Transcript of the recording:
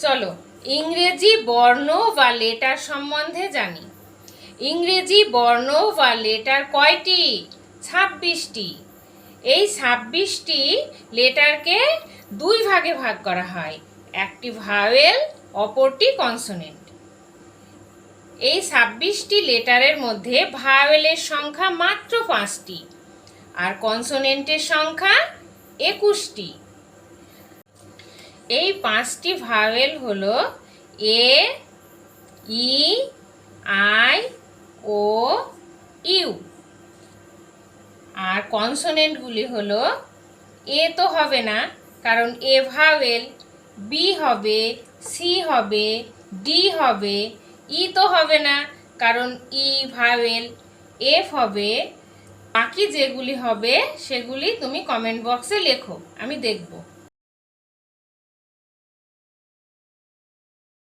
চলো ইংরেজি বর্ণ বা লেটার সম্বন্ধে জানি। ইংরেজি বর্ণ বা লেটার কয়টি? 26টি। এই 26টি লেটারকে দুই ভাগে ভাগ করা হয়, একটি ভাওয়েল, অপরটি কনসোনেন্ট। এই 26টি লেটারের মধ্যে ভাওয়েলের সংখ্যা মাত্র 5টি আর কনসোনেন্টের সংখ্যা 21টি। এই 5টি ভাওয়েল হলো এ, ই, আই, ও, ইউ। আর কনসোনেন্টগুলি হলো এ তো হবে না, কারণ এ ভাওয়েল, বি হবে, সি হবে, ডি হবে। ই তো হবে না, কারণ ই ভাওয়েল, এফ হবে। বাকি যেগুলি হবে সেগুলি তুমি কমেন্ট বক্সে লেখো, আমি দেখব।